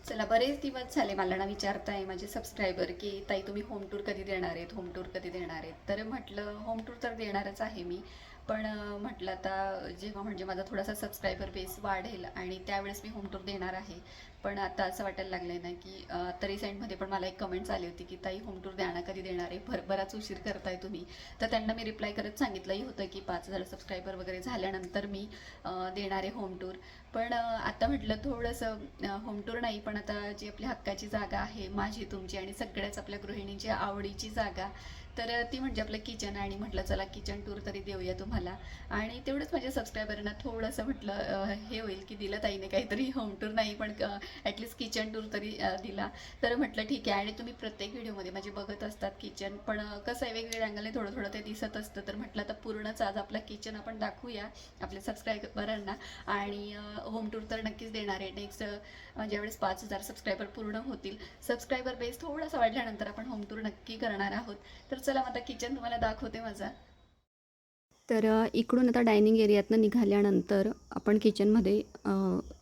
चला बरेच दिवस झाले मला ना विचारताय माझे सबस्क्रायबर की ताई तुम्ही होम टूर कधी देणार आहेत, होम टूर कधी देणार आहेत. तर म्हटलं होम टूर तर देणारच आहे मी, पण म्हटलं आता जेव्हा म्हणजे माझा थोडासा सबस्क्रायबर बेस वाढेल आणि त्यावेळेस मी होम टूर देणार आहे. पण आता असं वाटायला लागलं आहे ना की आता रिसेंटमध्ये पण मला एक कमेंट्स आली होती की ताई होम टूर द्या ना, कधी देणार आहे, बराच उशीर करताय तुम्ही. तर त्यांना मी रिप्लाय करत सांगितलंही होतं की 5,000 सबस्क्रायबर वगैरे झाल्यानंतर मी देणार आहे होम टूर. पण आता म्हटलं थोडंसं होम टूर नाही, पण आता जी आपली हक्काची जागा आहे माझी तुमची आणि सगळ्याच आपल्या गृहिणींची आवडीची जागा, तर ती म्हणजे आपलं किचन. आणि म्हटलं चला किचन टूर तरी देऊया तुम्हाला. आणि तेवढंच माझ्या सबस्क्रायबरांना थोडंसं म्हटलं हे होईल की दिलं ताईने काहीतरी, होम टूर नाही पण ॲटलिस्ट किचन टूर तरी दिला. तर म्हटलं ठीक आहे. आणि तुम्ही प्रत्येक व्हिडिओमध्ये माझे बघत असतात किचन, पण कसं आहे वेगवेगळ्या अँगलने थोडं थोडं ते दिसत असतं. तर म्हटलं आता पूर्णच आज आपला किचन आपण दाखवूया आपल्या सबस्क्रायबरांना. आणि होम टूर तर नक्कीच देणार आहे नेक्स्ट, ज्यावेळेस 5,000 सबस्क्रायबर पूर्ण होतील, सबस्क्रायबर बेस थोडासा वाढल्यानंतर आपण होम टूर नक्की करणार आहोत. तर चला आता किचन तुम्हाला दाखवते माझा. तर इकडून आता डायनिंग एरियातनं निघाल्यानंतर आपण किचनमध्ये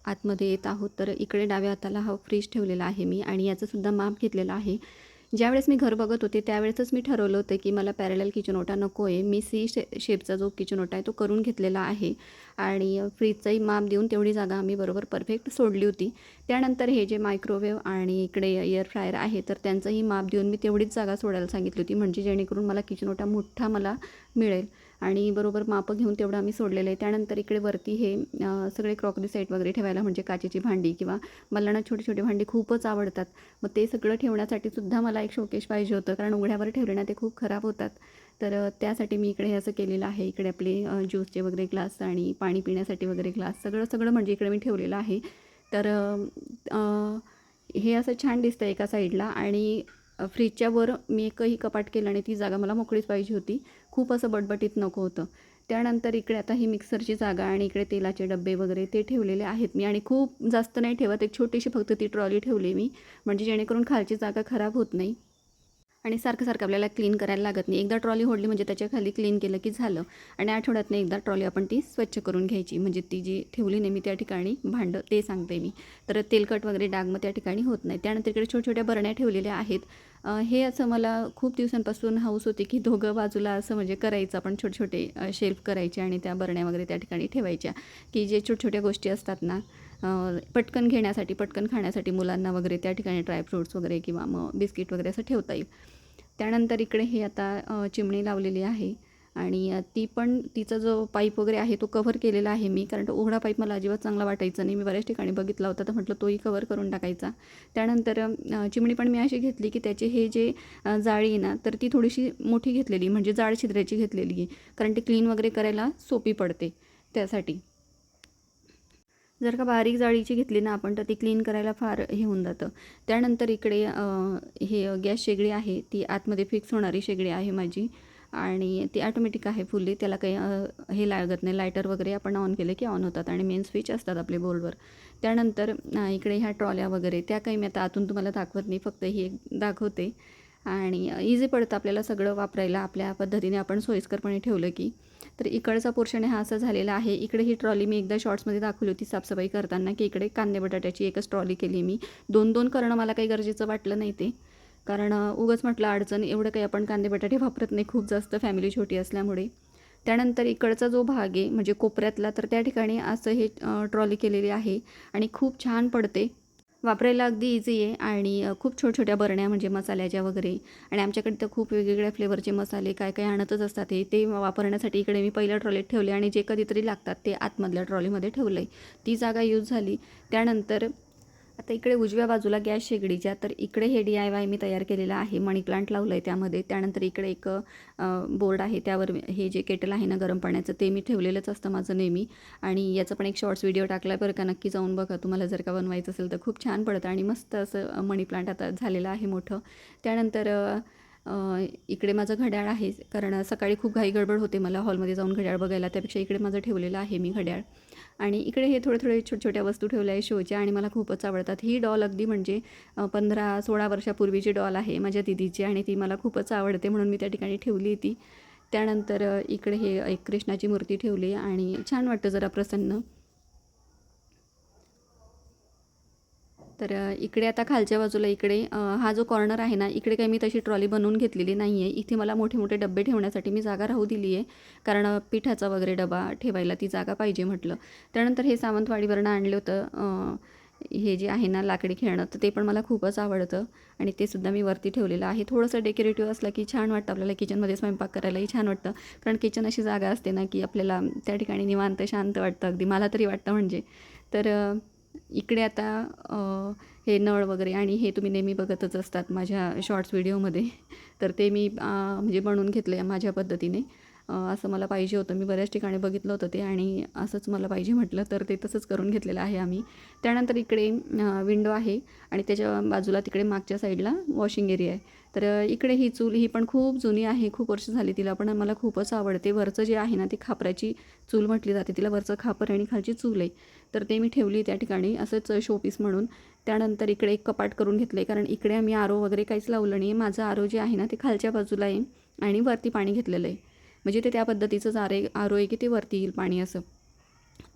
आतमध्ये येत आहोत. तर इकडे डाव्या हाताला हा फ्रीज ठेवलेला आहे मी, आणि याचंसुद्धा माप घेतलेलं आहे. ज्यावेळेस मी घर बघत होते त्यावेळेसच मी ठरवलं होतं की मला पॅरलल किचन ओटा नको आहे. मी शेपचा जो किचन ओटा आहे तो करून घेतलेला आहे, आणि फ्रीजचंही माप देऊन तेवढी जागा आम्ही बरोबर परफेक्ट सोडली होती. त्यानंतर हे जे मायक्रोवेव्ह आणि इकडे एअर फ्रायर आहे, तर त्यांचंही माप देऊन मी तेवढीच जागा सोडायला सांगितली होती, म्हणजे जेणेकरून मला किचन ओटा मोठा मला मिळेल. आणि बरोबर मापं घेऊन तेवढं आम्ही सोडलेलं आहे. त्यानंतर इकडे वरती हे सगळे क्रॉकरी सेट वगैरे ठेवायला, म्हणजे काचेची भांडी किंवा मला ना छोटी छोटी भांडी खूपच आवडतात. मग ते सगळं ठेवण्यासाठी सुद्धा मला एक शोकेश पाहिजे होतं, कारण उघड्यावर ठेवले ना ते खूप खराब होतात. तर त्यासाठी मी इकडे असं केलेलं आहे. इकडे आपले ज्यूसचे वगैरे ग्लास आणि पाणी पिण्यासाठी वगैरे ग्लास सगळं सगळं म्हणजे इकडे मी ठेवलेलं आहे. तर हे असं छान दिसतं एका साईडला. आणि फ्रीजच्या वर मी एकही कपाट केलं आणि ती जागा मला मोकळीच पाहिजे होती, खूप असं बटबटीत नको होतं. त्यानंतर इकडे आता ही मिक्सरची जागा आणि इकडे तेलाचे डब्बे वगैरे ते ठेवलेले आहेत मी, आणि खूप जास्त नाही ठेवत, एक छोटीशी फक्त ती ट्रॉली ठेवली मी, म्हणजे जेणेकरून खालची जागा खराब होत नाही आणि सारखं सारखं आपल्याला क्लीन करायला लागत नाही. एकदा ट्रॉली ओढली म्हणजे त्याच्या खाली क्लीन केलं की झालं. आणि आठवड्यातनं एकदा ट्रॉली आपण ती स्वच्छ करून घ्यायची, म्हणजे ती जी ठेवली नाही मी त्या ठिकाणी भांडं ते सांगते मी. तर तेलकट वगैरे डाग मग त्या ठिकाणी होत नाही. त्यानंतर इकडे छोट्या छोट्या बरण्या ठेवलेल्या आहेत. हे असं मला खूप दिवसांपासून हौस होती की दोघं बाजूला असं म्हणजे करायचं आपण, छोटे छोटे शेल्फ करायचे आणि त्या बरण्या वगैरे त्या ठिकाणी ठेवायच्या, की जे छोट्या छोट्या गोष्टी असतात ना पटकन घेण्यासाठी, पटकन खाण्यासाठी मुलांना वगैरे त्या ठिकाणी ड्रायफ्रूट्स वगैरे किंवा मग बिस्किट वगैरे असं ठेवता येईल. त्यानंतर इकडे हे आता चिमणी लावलेली आहे, आणि ती पण तिचा जो पाईप वगैरे आहे तो कव्हर केलेला आहे मी, कारण तो उघडा पाईप मला अजिबात चांगला वाटायचा नाही. मी बऱ्याच ठिकाणी बघितला होता, तर म्हटलं तोही कव्हर करून टाकायचा. त्यानंतर चिमणी पण मी अशी घेतली की त्याचे हे जे जाळी आहे ना, तर ती थोडीशी मोठी घेतलेली, म्हणजे जाड छिद्राची घेतलेली आहे, कारण ती क्लीन वगैरे करायला सोपी पडते त्यासाठी. जर का बारीक जाळीची घेतली ना आपण, तर ती क्लीन करायला फार हे होऊन जातं. त्यानंतर इकडे हे गॅस शेगडी आहे, ती आतमध्ये फिक्स होणारी शेगडी आहे माझी, आणि ती ऑटोमॅटिक आहे फुल्ली. त्याला काही हे लागत नाही, लायटर वगैरे आपण ऑन केले की ऑन होतात, आणि मेन स्विच असतात आपले बोर्डवर. त्यानंतर इकडे ह्या ट्रॉल्या वगैरे त्या काही मी आता आतून तुम्हाला दाखवत नाही, फक्त ही एक दाखवते. आणि इझी पडतं आपल्याला सगळं वापरायला, आपल्या पद्धतीने आपण सोयीस्करपणे ठेवलं की. तर इकडचा पोर्शन हा असा झालेला आहे. इकडे ही ट्रॉली मी एकदा शॉर्ट्समध्ये दाखवली होती साफसफाई करताना, की इकडे कांदे बटाट्याची एकच ट्रॉली केली मी. 2-2 करणं मला काही गरजेचं वाटलं नाही ते, कारण उगाच म्हटलं अडचण, एवढं काही आपण कांदे बटाटे वापरत नाही खूप जास्त, फॅमिली छोटी असल्यामुळे. त्यानंतर इकडचा जो भाग आहे म्हणजे कोपऱ्यातला, तर त्या ठिकाणी असं हे ट्रॉली केलेली आहे, आणि खूप छान पडते. वापरायला अगदी इझी आहे, आणि खूप छोट्या-छोट्या बरण्या म्हणजे मसाल्याच्या वगैरे. आणि आमच्याकडे तर खूप वेगवेगळ्या फ्लेवरचे मसाले काय काय आणतच असतात. ते वापरण्यासाठी इकडे मी पहिल्या ट्रॉलीत ठेवले, आणि जे कधीतरी लागतात ते आतमधल्या ट्रॉलीमध्ये ठेवलं आहे. ती जागा यूज झाली. त्यानंतर आता इकडे उजव्या बाजूला गॅस शेगडीच्या, तर इकडे हे DIY मी तयार केलेलं आहे, मनी प्लांट लावलं आहे त्यामध्ये. त्यानंतर इकडे एक बोर्ड आहे, त्यावर हे जे केटल आहे ना गरम पाण्याचं, ते मी ठेवलेलंच असतं माझं नेहमी. आणि याचा पण एक शॉर्ट्स व्हिडिओ टाकला आहे बरं का, नक्की जाऊन बघा. तुम्हाला जर का बनवायचं असेल तर खूप छान पडतं, आणि मस्त असं मनी प्लांट आता झालेलं आहे मोठं. त्यानंतर इकडे माझं घड्याळ आहे, कारण सकाळी खूप घाई गडबड होते मला हॉलमध्ये जाऊन घड्याळ बघायला, त्यापेक्षा इकडे माझं ठेवलेलं आहे मी घड्याळ. आणि इकडे हे थोडे छोट्या वस्तू ठेवल्या आहे शोच्या, आणि मला खूपच आवडतात. ही डॉल अगदी म्हणजे 15-16 वर्षापूर्वीची डॉल आहे माझ्या दीदीची, आणि ती मला खूपच आवडते म्हणून मी त्या ठिकाणी ठेवली ती. त्यानंतर इकडे हे एक कृष्णाची मूर्ती ठेवली, आणि छान वाटतं जरा प्रसन्न. तर इकडे आता खालच्या बाजूला इकडे हा जो कॉर्नर आहे ना, इकडे काही मी तशी ट्रॉली बनवून घेतलेली नाही आहे. इथे मला मोठे मोठे डबे ठेवण्यासाठी मी जागा राहू दिली आहे, कारण पिठाचा वगैरे डबा ठेवायला ती जागा पाहिजे म्हटलं. त्यानंतर हे सावंतवाडीवरनं आणलं होतं हे जे आहे ना लाकडी खेळणं, तर ते पण मला खूपच आवडतं आणि ते सुद्धा मी वरती ठेवलेलं आहे. थोडंसं डेकोरेटिव्ह असलं की छान वाटतं आपल्याला, किचनमध्ये स्वयंपाक करायलाही छान वाटतं, कारण किचन अशी जागा असते ना की आपल्याला त्या ठिकाणी निवांत शांत वाटतं, अगदी मला तरी वाटतं म्हणजे. तर इकडे आता हे नळ वगैरे आणि हे तुम्ही नेहमी बघतच असतात माझ्या शॉर्ट्स व्हिडिओमध्ये, तर ते मी म्हणजे बनवून घेतलं आहे माझ्या पद्धतीने. असं मला पाहिजे होतं, मी बऱ्याच ठिकाणी बघितलं होतं ते आणि असंच मला पाहिजे म्हटलं, तर ते तसंच करून घेतलेलं आहे आम्ही. त्यानंतर इकडे विंडो आहे आणि त्याच्या बाजूला तिकडे मागच्या साईडला वॉशिंग एरिया आहे. तर इकडे ही चूल ही पण खूप जुनी आहे, खूप वर्ष झाली तिला, पण मला खूपच आवडते. वरचं जे आहे ना ती खापराची चूल म्हटली जाते तिला, वरचं खापर आणि खालची चूल आहे, तर ते मी ठेवली त्या ठिकाणी असंच शोपीस म्हणून. त्यानंतर इकडे एक कपाट करून घेतलं आहे, कारण इकडे आम्ही आरो वगैरे काहीच लावलं नाही. माझं आरो जे आहे ना ते खालच्या बाजूला आहे आणि वरती पाणी घेतलेलं आहे, म्हणजे ते त्या पद्धतीचंच आरो आहे की ते वरती येईल पाणी असं.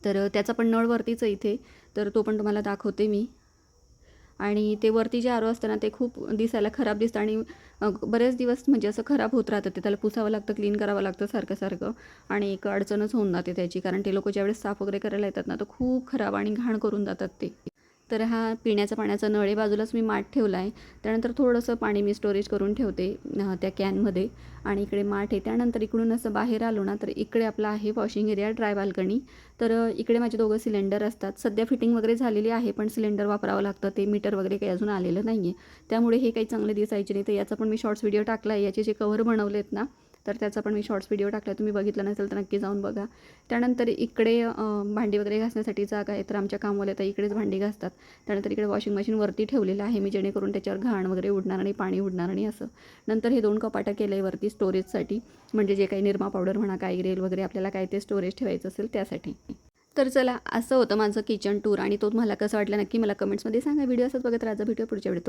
तर त्याचा पण नळ वरतीच आहे इथे, तर तो पण तुम्हाला दाखवते मी. आणि ते वरती जे आरो असतं ना ते खूप दिसायला खराब दिसतं आणि बरेच दिवस म्हणजे असं खराब होत राहतं ते, त्याला पुसावं लागतं, क्लीन करावं लागतं सारखं सारखं आणि एक अडचणच होऊन जाते त्याची, कारण ते लोक ज्यावेळेस साफ वगैरे करायला येतात ना तर खूप खराब आणि घाण करून जातात ते. तर हा पिण्याचा पाण्याचा नळ आहे, बाजूलाच मी माठ ठेवला आहे. त्यानंतर थोडंसं पाणी मी स्टोरेज करून ठेवते त्या कॅनमध्ये आणि इकडे माठ आहे. त्यानंतर इकडून असं बाहेर आलो ना तर इकडे आपला आहे वॉशिंग एरिया, ड्राय बाल्कनी. तर इकडे माझे 2 सिलेंडर असतात. सध्या फिटिंग वगैरे झालेली आहे, पण सिलेंडर वापरावं लागतं, ते मीटर वगैरे काही अजून आलेलं नाही आहे, त्यामुळे हे काही चांगले दिसायचे नाही. तर याचा पण मी शॉर्ट्स व्हिडिओ टाकला आहे, याचे जे कव्हर बनवलेत ना तर त्याचा पण मी शॉर्ट्स व्हिडिओ टाकला, तुम्ही बघितलं नसेल तर नक्की जाऊन बघा. त्यानंतर इकडे भांडी वगैरे घासण्यासाठी जागा आहे, तर आमच्या कामवाल्या तर इकडेच भांडी घासतात. त्यानंतर इकडे वॉशिंग मशीन वरती ठेवलेलं आहे मी, जेणेकरून त्याच्यावर घाण वगैरे उडणार आणि पाणी उडणार आणि असं. नंतर हे 2 कपाटं केलं आहे वरती स्टोरेजसाठी, म्हणजे जे काही निरमा पावडर म्हणा, काय ग्रेल वगैरे आपल्याला काय ते स्टोरेज ठेवायचं असेल त्यासाठी. तर चला, असं होतं माझं किचन टूर आणि तो तुम्हाला कसं वाटलं नक्की मला कमेंट्समध्ये सांगा. व्हिडिओ असंच बघत राहा, भेटूया पुढच्या व्हिडिओ.